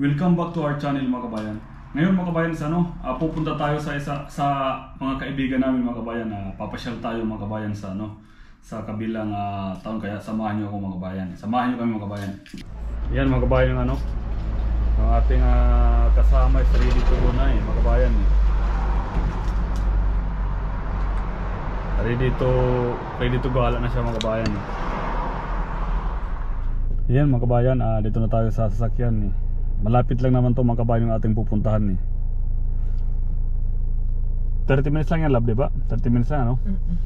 Welcome back to our channel mga kabayan. Ngayon mga kabayan pupunta tayo sa mga kaibigan namin mga kabayan. Papasyal tayo mga kabayan sa kabilang taon, kaya samahan niyo ako mga kabayan. Samahan niyo kami mga kabayan. Yan mga kabayan yung ang ating kasama is ready to go na mga kabayan. Ready to go, ala na siya mga kabayan. Yan mga kabayan, dito na tayo sa sasakyan. Malapit lang naman to mga kabayan yung ating pupuntahan 30 minutes lang yan, lab, diba? 30 minutes lang, ano?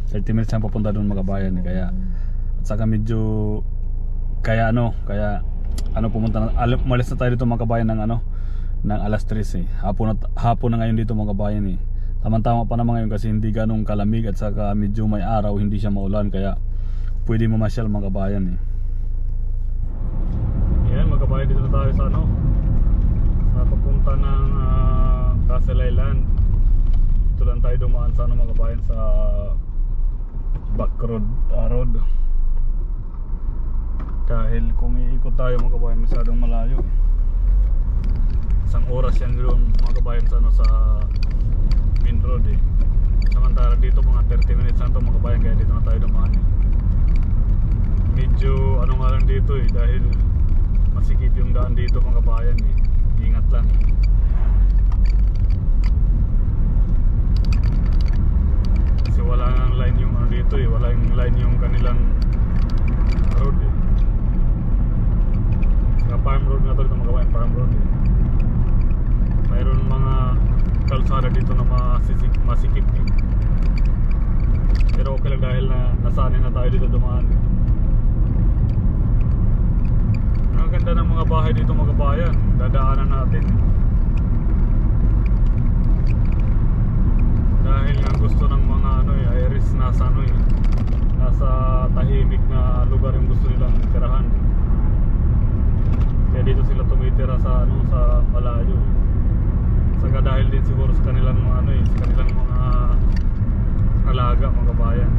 30 minutes lang papunta doon mga kabayan. Kaya at saka medyo pumunta na, umalis na tayo dito mga kabayan ng alas 3 hapon na ngayon dito mga kabayan. Tama-tama pa naman ngayon kasi hindi ganong kalamig at saka medyo may araw, hindi siya maulan, kaya pwede mamasyal mga kabayan. Yan mga kabayan, dito na tayo sa sa papunta ng Castle Island. Dito lang tayo dumaan sa mga kabayan, sa back road, dahil kung iikot tayo mga kabayan masyadong malayo. Isang oras yan doon mga kabayan sa main road samantala dito mga 30 minutes lang to mga kabayan, kaya dito na tayo dumaan. Medyo nga lang dito dahil masikip yung daan dito mga kabayan. Ingat lang. Kasi wala nang line yung dito wala yung line yung kanilang road Saka farm road na to dito mga kabayan, farm road mayroon mga kalsada dito na masikip pero okay lang dahil nasanay na tayo dito dumaan. Ang ganda ng mga bahay dito mga kabayan, dadaanan natin dahil ang gusto ng mga Iris nasa tahimik na lugar yung gusto nilang tirahan, kaya dito sila tumitira sa malayo. Saka dahil din siguro sa kanilang sa kanilang mga alaga mga kabayan.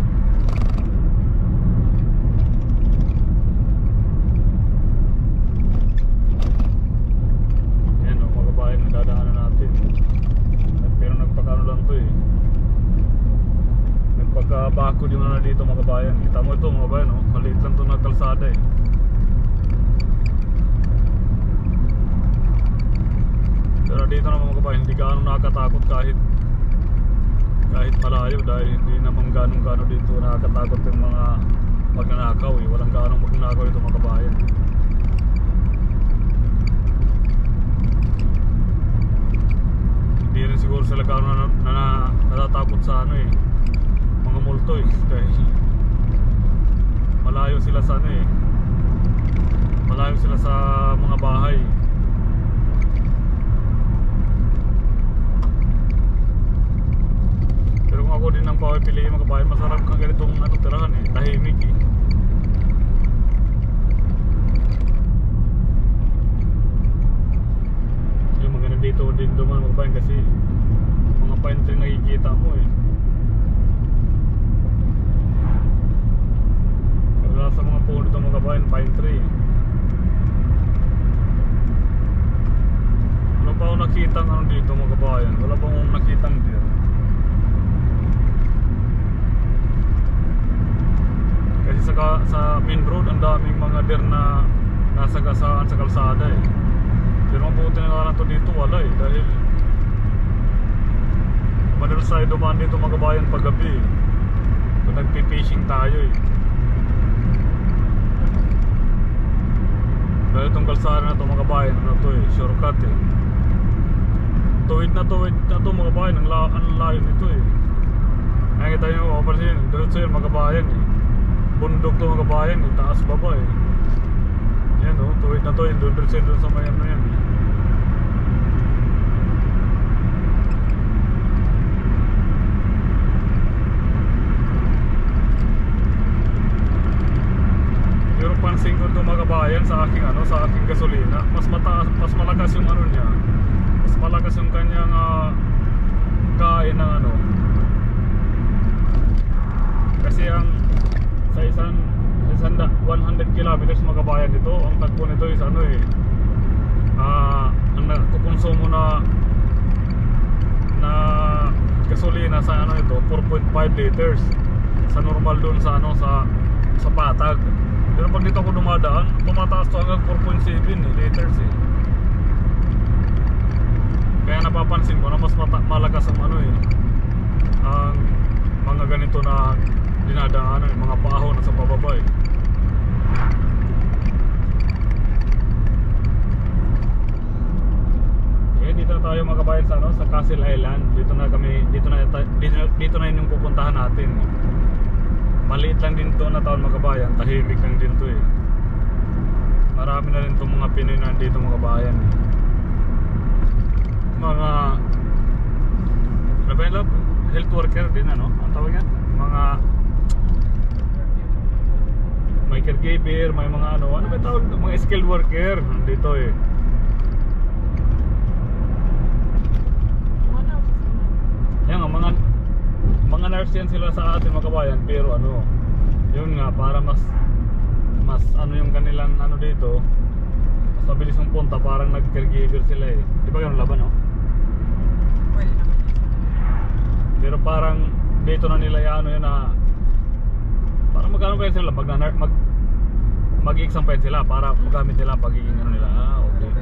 Yan mga kabayan, nadadaanan natin. Pero nagpakano lang to nagpagkabako din na dito mga kabayan. Kita mo ito mga kabayan, maliit lang to na kalsada Pero dito na mga kabayan, hindi gaano nakakatakot kahit malayo, dahil hindi naman gaano dito nakakatakot yung mga magnanakaw walang gaano magnanakaw dito mga kabayan. Hindi rin siguro sila gaano natatakot sa mga multo dahil malayo sila sa malayo sila sa mga bahay. Pero kung ako din ang piliin mga kabayan, masarap kang ganitong tirahan tahimik yung maganda dito din duman mga kabayan kasi mga pine tree nakikita mo wala sa mga puno dito mga kabayan, pine tree. Wala pa akong nakitang dito mga kabayan, wala pa akong nakitang deer. Kasi sa main road ang daming mga deer na nasagasaan sa kalsada pero mabuti na nga lang to dito wala dahil madalas tayo dumaan dito mga kabayan pag gabi kung nagpipishing tayo dahil itong kalsada na to mga kabayan shortcut tuwid na to mga kabayan, ang layo nito nakikita nyo kapasin diretso yun mga kabayan bundok to mga kabayan, taas baba yan tuwid na to, doon sa mayan na yan pero pansin ko ito mga kabayan sa aking gasolina, mas malakas yung niya, mas malakas yung kanyang kain ng kasi ang sa isang 100 kilometers mga kabayan nito, ang tagpo nito is konsumo na gasolina sa ano ito 4.5 liters. Sa normal doon sa ano sa patag. Pero pag dito ako dumadaan, tumataas to hanggang 4.7 liters eh. Kaya napapansin ko na mas malakas ang ano eh, ang mga ganito na dinadaanan, mga paaho na sa pababa eh. Dito na tayo mga kabayan sa ano, sa Castle Island. Dito na yung pupuntahan natin. Maliit lang din to na taon mga kabayan, tahimik lang din to eh. Marami na rin itong mga Pinoy na dito mga kabayan eh. Mga health worker din ano, ang tawag yan? May caregiver, may mga ano ba tawag? Mga skilled worker dito eh. Yan nga, mga nurse yan sila sa atin mga kabayan, pero ano, yun nga, para mas ano yung kanilang ano dito, mas mabilis yung punta, parang nag-caregiver sila eh. Di ba ganun laban, no? Well naman. Pero parang dito na nila ano yun na, parang magkano pa yun sila, mag-exam pa yun sila, para magamit nila pagiging ano nila, okay.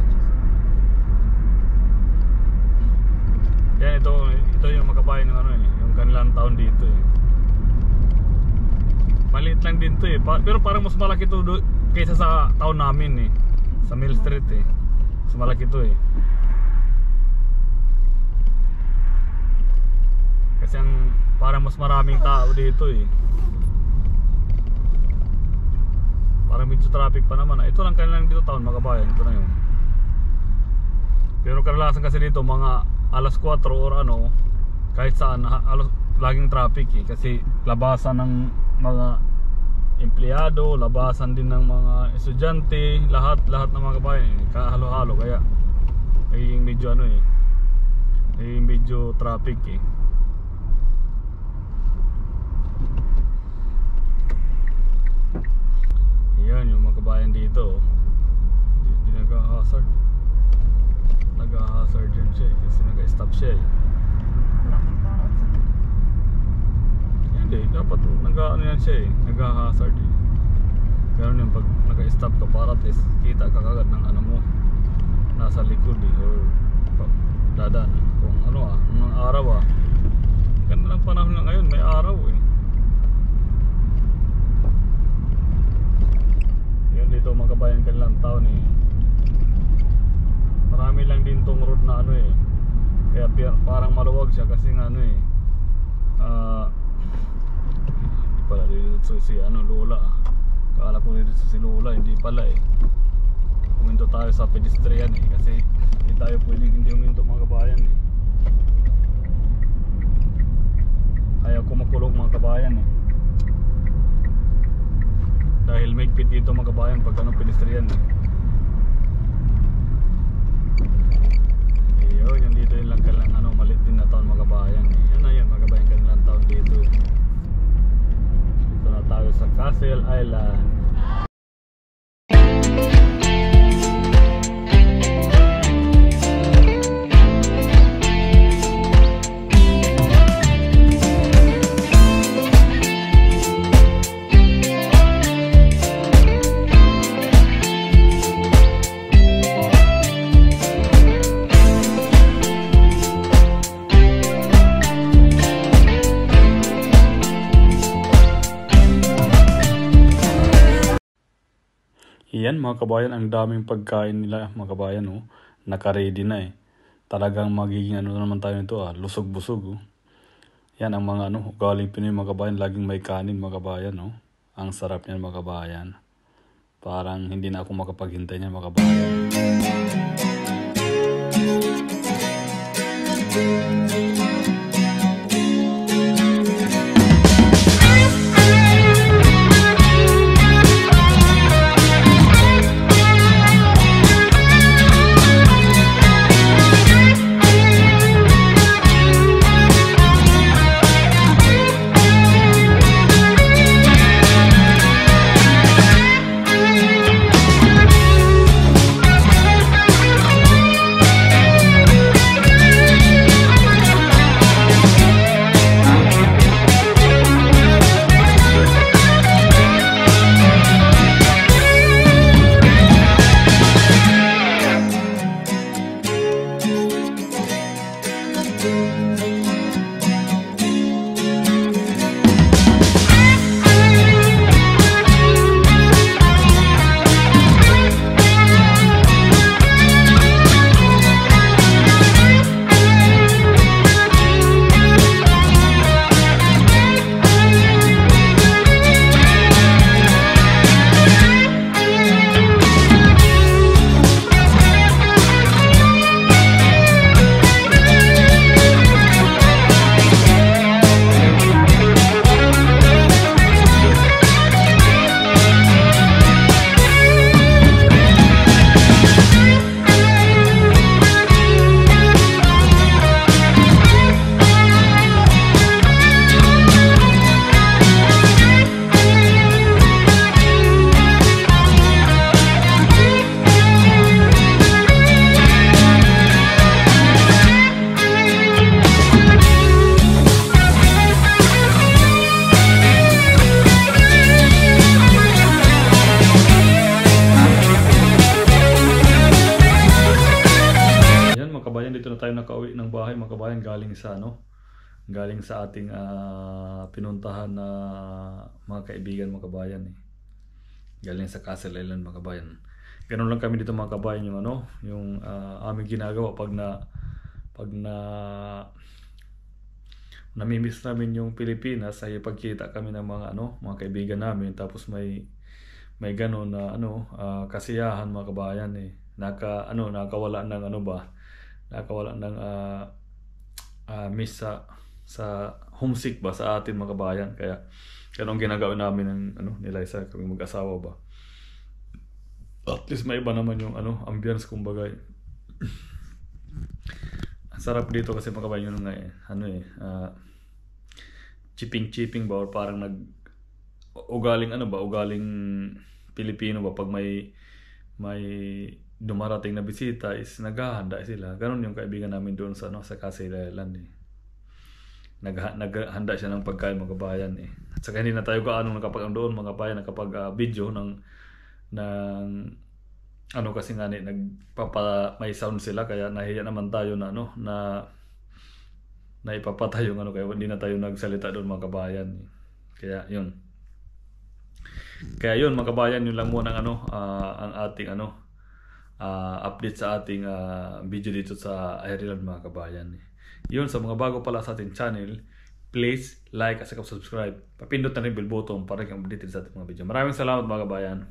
Yan, ito yung makabayan ng ano eh, yung kanilang town dito eh. Maliit lang din to eh, pero parang mas malaki to kaysa sa town namin eh, sa Mill Street eh. Mas malaki to eh. Kasi parang mas maraming tao dito eh. Parang medyo traffic pa naman. Ito lang kanilang dito town makabayan, ito na yun. Pero kadalasan kasi dito mga alas 4 or ano, kahit saan laging traffic eh, kasi labasan ng mga empleyado, labasan din ng mga estudyante, lahat ng mga kabayan eh, kahalo-halo, kaya nagiging medyo ano eh, nagiging medyo traffic eh. Yan yung mga kabayan dito, hindi nag-hazard. Nag-hazard din siya kasi nag-stop siya eh. Hindi, dapat nag-ano yan siya eh, nag-hazard eh. Ganun yung pag nag-stop ka para at least kita ka kagad ng ano mo nasa likod eh, or dadaan kung ano ng araw ganda lang panahon na ngayon, may araw eh. Yun dito mga kabayan, kanilang town eh. Marami lang din tong road na ano eh, kaya parang maluwag siya kasi nga ano eh, hindi pala dito si ano Lola kala ko dito si Lola, hindi pala eh. Huminto tayo sa pedestrian eh, kasi hindi tayo pwedeng hindi huminto mga kabayan eh. Ayaw ko makulong mga kabayan eh, dahil may pit dito mga kabayan pag ano pedestrian eh. Yung dito yung lang kalang ano, malit din na taon mga kabayan. Yan na yan mga kabayan, kanilang taon dito. Dito na tayo sa Castle Island. Yan mga kabayan, ang daming pagkain nila mga kabayan oh. Naka-ready na eh. Talagang magiging ano naman tayo nito lusog-busog oh. Yan ang mga ano, galing Pinoy mga kabayan, laging may kanin mga kabayan oh. Ang sarap niyan mga kabayan. Parang hindi na ako makapaghintay niyan mga kabayan. Dito na tayo nakauwi ng bahay mga kabayan, galing sa galing sa ating pinuntahan na mga kaibigan mga kabayan galing sa Castle Island mga kabayan. Ganun lang kami dito mga kabayan, yung aming ginagawa pag namimiss namin yung Pilipinas ay pagkita kami ng mga kaibigan namin, tapos may ganun na kasiyahan mga kabayan nakawala ng nakawala ng miss sa homesick ba sa atin mga kabayan. Kaya ganun ginagawa namin ni Liza, kami mag-asawa ba. At least may iba naman yung ambience kumbaga. Ang sarap dito kasi mga kabayan yun chipping ba, or parang ugaling ugaling Pilipino ba, pag may dumarating na bisita is naghahanda sila. Ganon yung kaibigan namin doon sa Castle Island naghahanda siya ng pagkain mga kabayan At saka hindi na tayo gaano nakapag doon mga kabayan, nakapag video ng kasi nga may sound sila, kaya nahiya naman tayo na ipapatay yung kaya hindi na tayo nagsalita doon mga kabayan Kaya yun mga kabayan, yun lang muna ang ating update sa ating video dito sa Ireland mga kabayan. Yun, sa mga bago pala sa ating channel, please like at subscribe. Papindot na rin bell button para kang updated sa ating mga video. Maraming salamat mga kabayan.